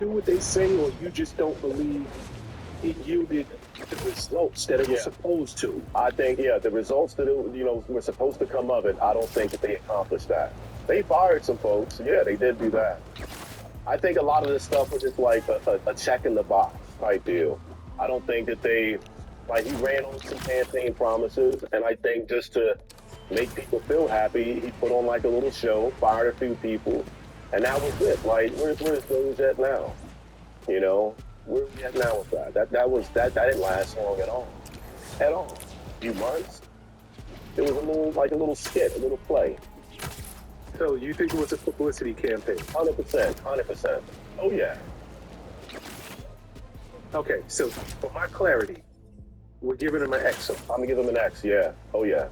do what they say, or you just don't believe it yielded the results that it was Yeah, supposed to? I think the results that were supposed to come of it. I don't think that they accomplished that. They fired some folks. Yeah, they did do that. I think a lot of this stuff was just like a check in the box type deal. I don't think that they like he ran on some campaign promises, and I think just to make people feel happy, he put on like a little show, fired a few people, and that was it. Like where's those at now? You know, where are we at now with that? That didn't last long at all. At all. A few months. It was a little skit, a little play. So you think it was a publicity campaign? 100%, 100%. Oh yeah. Okay, so for my clarity, we're giving him an X. I'm gonna give him an X. Yeah. Oh yeah.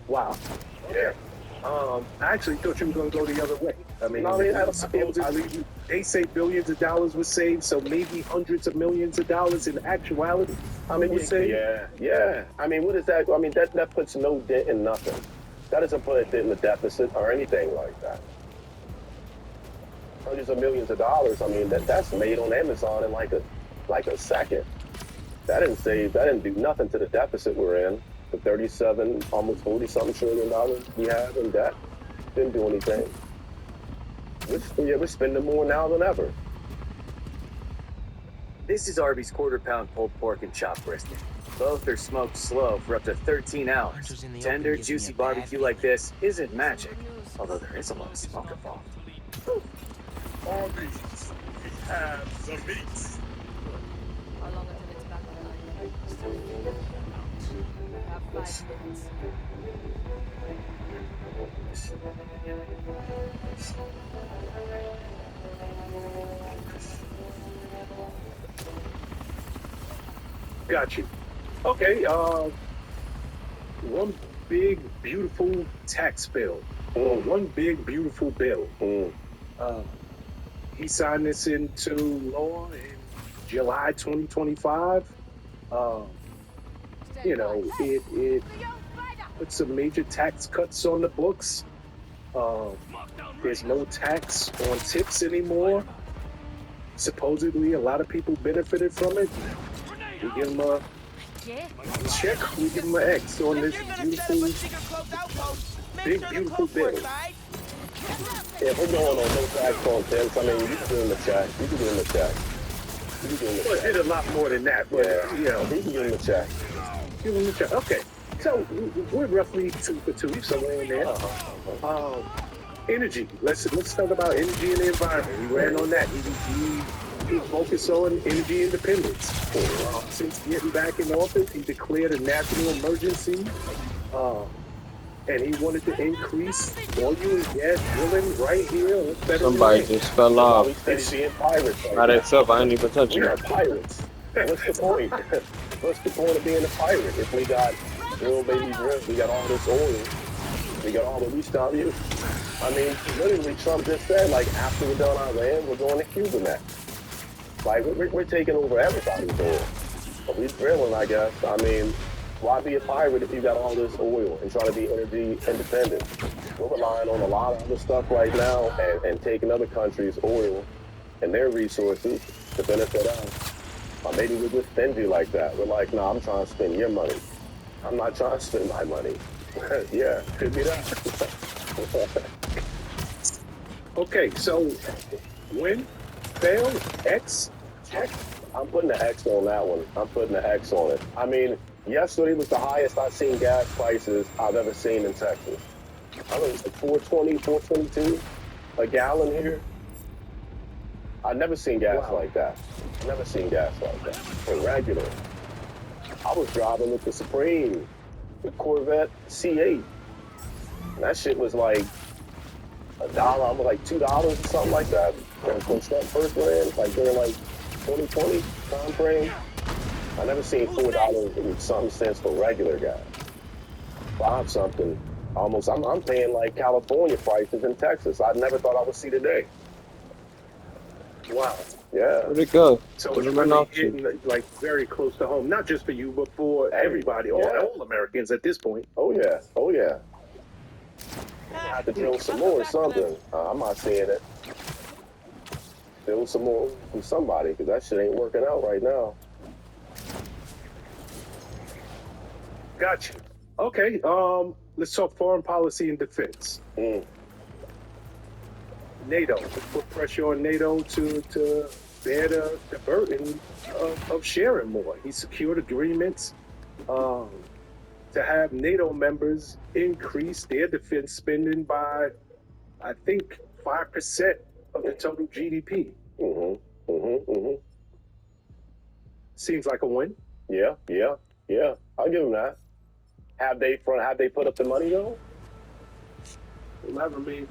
Wow. Yeah. I actually thought you were going to go the other way. I mean, No, I mean, supposedly they say billions of dollars were saved, so maybe hundreds of millions of dollars in actuality. I mean, yeah. I mean, what is that? I mean, that puts no dent in nothing. That doesn't put a dent in the deficit or anything like that. Hundreds of millions of dollars. I mean, that's made on Amazon in like a second. That didn't do nothing to the deficit we're in. The 37, almost 40 something trillion dollars we have in debt didn't do anything. We're spending more now than ever. This is Arby's quarter-pound pulled pork and chopped brisket. Both are smoked slow for up to 13 hours. Tender, juicy barbecue like this isn't magic, although there is a lot of smoke involved. Arby's, we have the meats. How long until it's back on? You have 5 minutes. Got you. Okay, one big, beautiful tax bill. Or one big, beautiful bill. He signed this into law in July 2025. You know, it put some major tax cuts on the books. There's no tax on tips anymore. Supposedly, a lot of people benefited from it. We give them a check. We give them an X on this beautiful, big, beautiful bill. Yeah, if we're going on no tax on tips, I mean, you can do him a check. You can do him a check. You can do him a Well, it check. did a lot more than that, but Yeah, you know, you can give him a check. give them a check. Okay, so we're roughly 2 for 2, somewhere in there. Energy. Let's talk about energy and the environment. We ran on that. He focused on energy independence. Since getting back in office, he declared a national emergency, and he wanted to increase oil and gas drilling right here on federal Somebody land. just fell While we off. steady being pirates By right now. themselves, I ain't even touch We it. are pirates. What's the point? What's the point of being a pirate if we got drill, baby, drill? We got all this oil. We got all the we stop you. I mean, literally, Trump just said, like, after we're done our land, we're going to Cuba next. Like, we're taking over everybody's oil. But we drilling, I guess. I mean, why be a pirate if you got all this oil and trying to be energy independent? We're relying on a lot of other stuff right now and taking other countries' oil and their resources to benefit us. Or maybe we're just stingy like that. We're like, nah, I'm trying to spend your money. I'm not trying to spend my money. Yeah, could be that. Okay, so win, fail, X. I'm putting an X on that one. I'm putting an X on it. I mean, yesterday was the highest I've seen gas prices I've ever seen in Texas. I think it's like 420, 422 a gallon here. I've never seen gas Wow. like that. Never seen gas like that. For regular. I was driving with the Supreme, the Corvette C8. And that shit was like $1, almost like $2 or something like that. And when that first ran, like during like 2020 time frame, I never seen $4 and something cents for regular gas. 5 something. Almost, I'm paying like California prices in Texas. I never thought I would see today. Wow. Yeah. Where'd it go? So Where'd it's it run really off to? hitting like very close to home, not just for you, but for everybody, all Americans at this point. Oh yeah. Oh yeah. I have to drill some more or something. I'm not seeing it. build some more from somebody, because that shit ain't working out right now. Gotcha. Okay. Let's talk foreign policy and defense. NATO. Let's put pressure on NATO to bear the burden of sharing more. He secured agreements to have NATO members increase their defense spending by, I think, 5% of the total GDP. Seems like a win. Yeah. I'll give them that. Have they put up the money though? Elaborate me.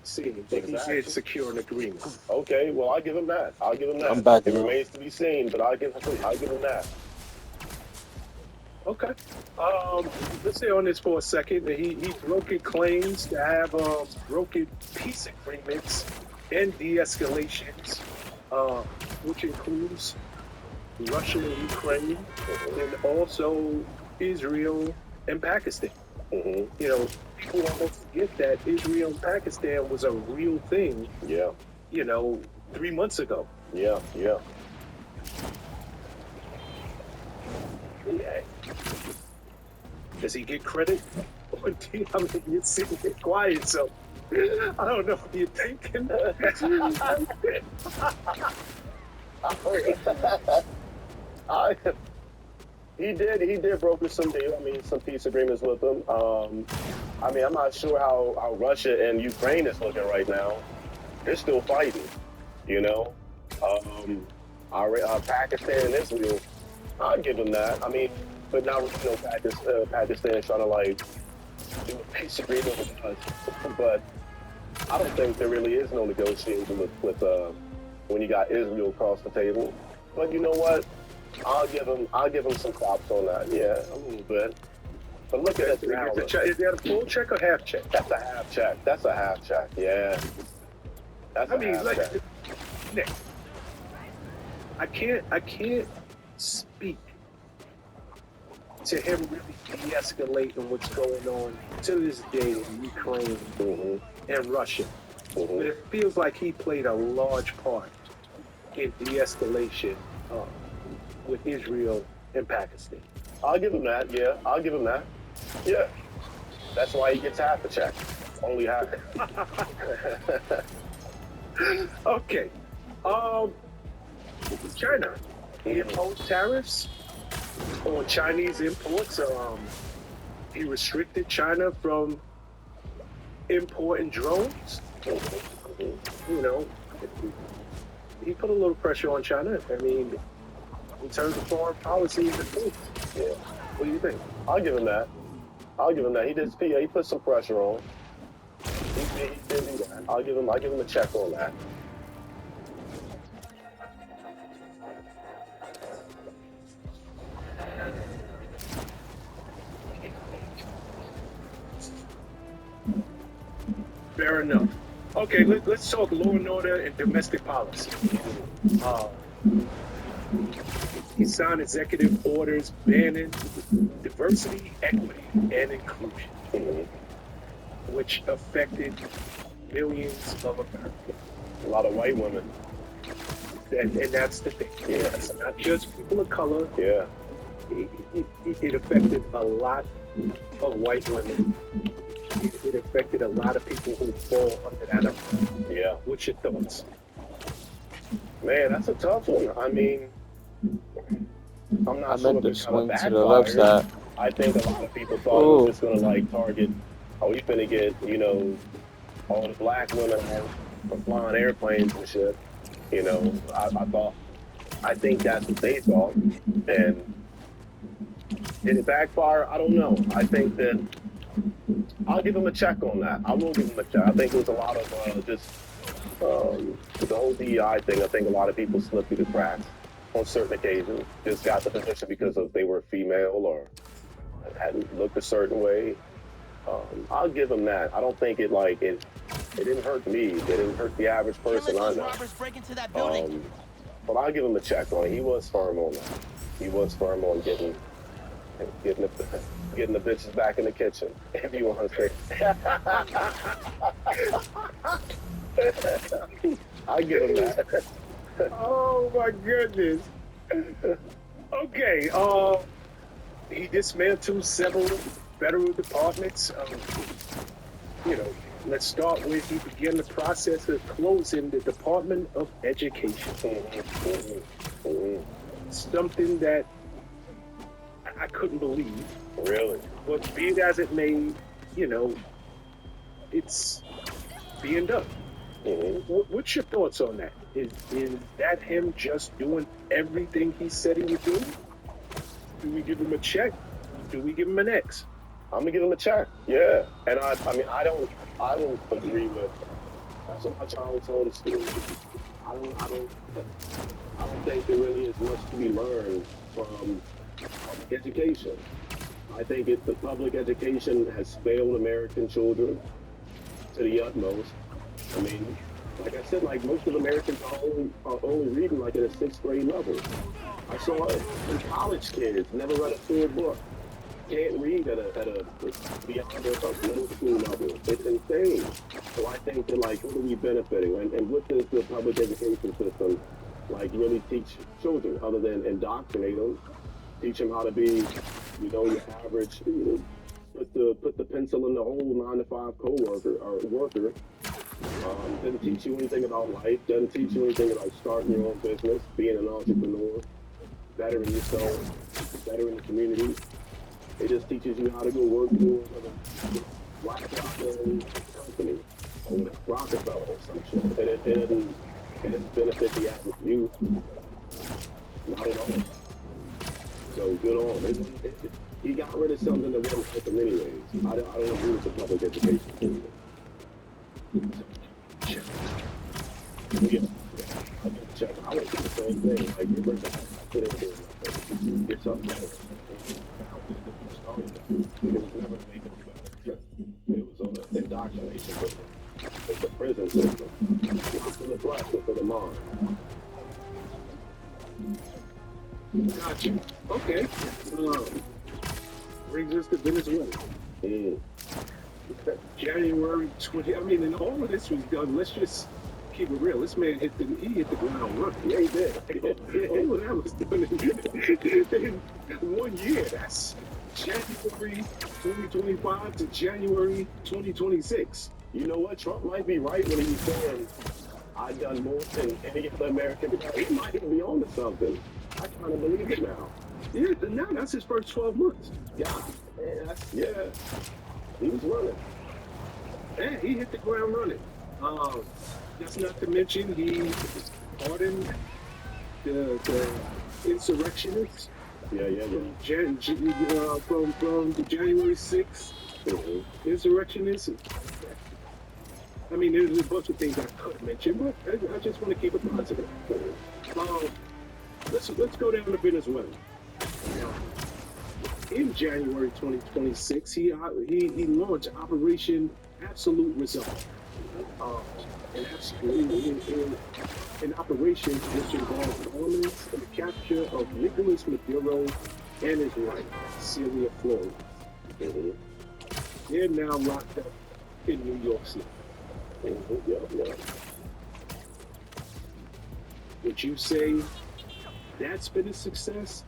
See, he did secure an agreement. Okay, well I'll give him that. I'm back It now. remains to be seen, but I'll give him that. Okay. Let's stay on this for a second. He brokered claims to have brokered peace agreements and de-escalations, which includes Russia and Ukraine, and also Israel and Pakistan. You know, people almost forget that Israel and Pakistan was a real thing. Yeah. 3 months ago. Yeah. Does he get credit? I mean, you're sitting there quiet, so I don't know what you're thinking. He did broker some deal. I mean, some peace agreements with them. I mean, I'm not sure how Russia and Ukraine is looking right now. They're still fighting, Pakistan and Israel, I'll give them that. I mean, but now, Pakistan trying to like do a peace agreement with us. But I don't think there really is no negotiation with when you got Israel across the table. But you know what? I'll give him some props on that. Yeah, a little bit. But look at that. Is that a full check or half check? That's a half check. Yeah. That's Nick, I can't speak to him really de-escalating what's going on to this day in Ukraine and Russia. But it feels like he played a large part in de-escalation with Israel and Pakistan. I'll give him that. Yeah, I'll give him that. Yeah. That's why he gets half the check. Only half. Okay. China. He imposed tariffs on Chinese imports. He restricted China from importing drones. He put a little pressure on China. I mean, in terms of foreign policy and defense. Yeah. What do you think? I'll give him that. He put some pressure on. He did do that. I'll give him a check on that. Fair enough. Okay, let's talk law and order and domestic policy. He signed executive orders banning diversity, equity, and inclusion, which affected millions of Americans. A lot of white women. And that's the thing. Yeah. It's not just people of color. Yeah. It affected a lot of white women. It affected a lot of people who fall under that umbrella. Yeah. What's your thoughts? Man, that's a tough one. I mean, I'm I not sure meant if to it kind of swing to the left backfired. side. I think a lot of people thought it was Oh, just gonna like target. Oh, he's gonna get all the black women out from flying airplanes and shit. I think that's what they thought, and did it backfire? I don't know. I think that I'll give him a check on that. I will give him a check. I think it was a lot of just with the whole DEI thing. I think a lot of people slipped through the cracks on certain occasions. Just got the position because of they were female or hadn't looked a certain way. I'll give him that. I don't think it didn't hurt me. It didn't hurt the average person I know. But I'll give him a check on it. He was firm on that. He was firm on getting the bitches back in the kitchen, if you want to say. I give him that. Oh my goodness. Okay. He dismantled several federal departments. You know, let's start with he began the process of closing the Department of Education. Something that I couldn't believe. Really? But be it as it may, it's being done. What's your thoughts on that? Is that him just doing everything he said he would do? Do we give him a check? Do we give him an X? I'm gonna give him a check. Yeah, and I mean, I don't agree with. That's what my child told us to do. I don't think there really is much to be learned from education. I think the public education has failed American children to the utmost. I mean, like I said, like most of Americans are only reading like at a 6th grade level. I saw it in college kids never read a full book. Can't read at a beyond a middle school level. It's insane. So I think that what are we benefiting? And what does the public education system really teach children other than indoctrinate them, teach them how to be, your average, put the pencil in the hole 9-to-5 co-worker or worker. Doesn't teach you anything about life. Doesn't teach you anything about starting your own business, being an entrepreneur, bettering yourself, bettering the community. It just teaches you how to go work for a black-owned company or Rockefeller or some shit. And it doesn't benefit the average youth. Not at all. So good on him. He got rid of something that wasn't help him anyways. I don't agree with the public education. Yeah. I get check. I would do the same thing. Get rid of get something better. It was never making better. It was on the indoctrination with the prison system. Not for the flesh, but for the mind. Gotcha. Okay. Brings us to Venezuela. January 20. I mean, and all of this was done. Let's just keep it real. This man hit the ground running. Yeah, he did. All of that was done in 1 year. That's January 2025 to January 2026. You know what? Trump might be right when he's saying, I've done more than any other American. He might even be on to something. I kind of believe it now. Yeah, now that's his first 12 months. Yeah. He was running. Yeah, he hit the ground running. That's not to mention he pardoned the insurrectionists. Yeah. From the January 6th insurrectionists. I mean, there's a bunch of things I could mention, but I just want to keep it positive. Let's go down to Venezuela. In January 2026, he launched Operation Absolute Resolve. An operation which involved armaments and the capture of Nicolas Maduro and his wife, Celia Flores. They're now locked up in New York City. Would you say that's been a success?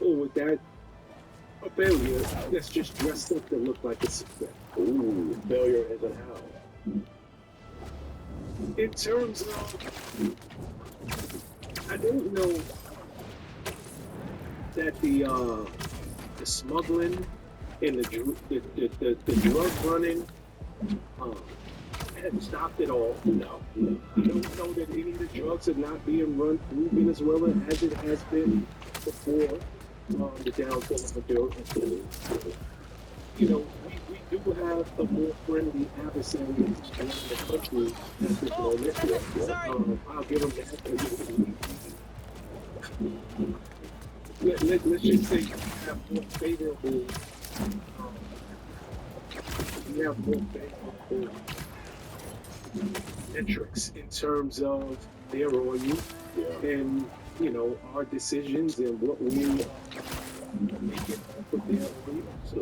Or with that, a failure that's just dressed up to look like a success? Ooh, failure isn't how. In terms of I don't know that the smuggling and the drug running hadn't stopped at all. No. I don't know that any of the drugs are not being run through Venezuela as it has been before the downfall of Maduro. You know, we do have a more friendly adversary in the country at this moment. I'll give them that. Let's just say you have more favorable, metrics in terms of their oil and, you know, our decisions and what we make it off of their oil. So,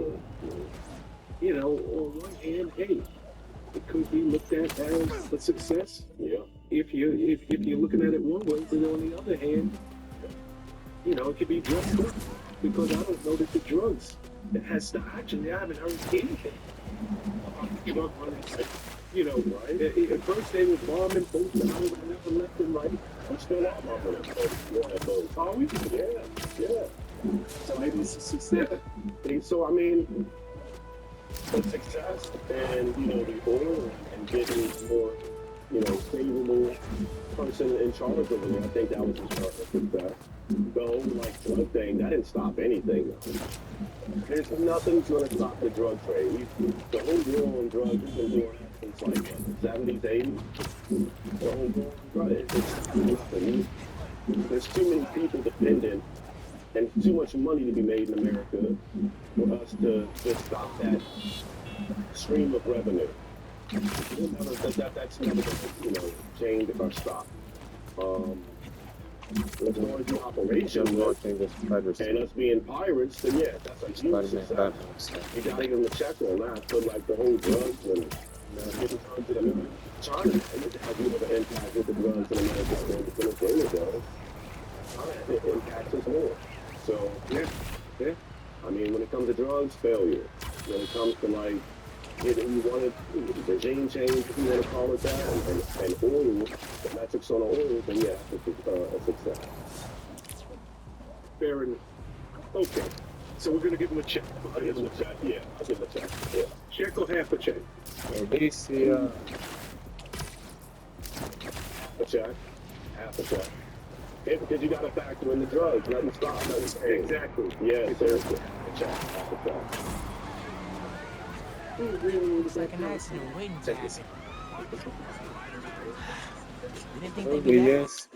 you know, on one hand, hey, it could be looked at as a success. Yeah. If you're looking at it one way, but on the other hand, you know, it could be drug court, because I don't know that the drugs that has to actually, I haven't heard anything about the drug running. You know, right? At first they were bombing both sides and left and right. I'm still out my money. Are we? Yeah. So maybe it's a success. And so, I mean, the success and, you know, the oil and getting more, you know, favorable person in charge of it, I think that was a success. The whole, like, drug thing, that didn't stop anything. There's nothing's going to stop the drug trade. The whole war on drugs has been doing it since, like, the 70s, 80s. The whole war on drugs, it's nothing. There's too many people dependent and too much money to be made in America for us to just stop that stream of revenue. That's never going to, you know, change or stop. As far as the operation and us being pirates, then yeah, that's a huge success. You gotta give them a check on that. But like the whole drugs and getting drugs in America, China, and it has more of an impact with the drugs in America than Venezuela does. China, it impacts us more. So yeah. I mean, when it comes to drugs, failure. When it comes to like, you wanted regime change, if you want to call it that, and oil, the metrics on the oil, then yeah, it's a success. Fair enough. Okay. So we're gonna give him a check. I'll give him a check. Yeah, I'll give him a check. Yeah. Check or half a check? A check. Half a check. Yeah, because you got to factor in the drugs. Nothing stop. Nothing pay. Exactly. Yeah, seriously. A check. Half a check. It's like an accident waiting to happen. You didn't think they'd be Yes.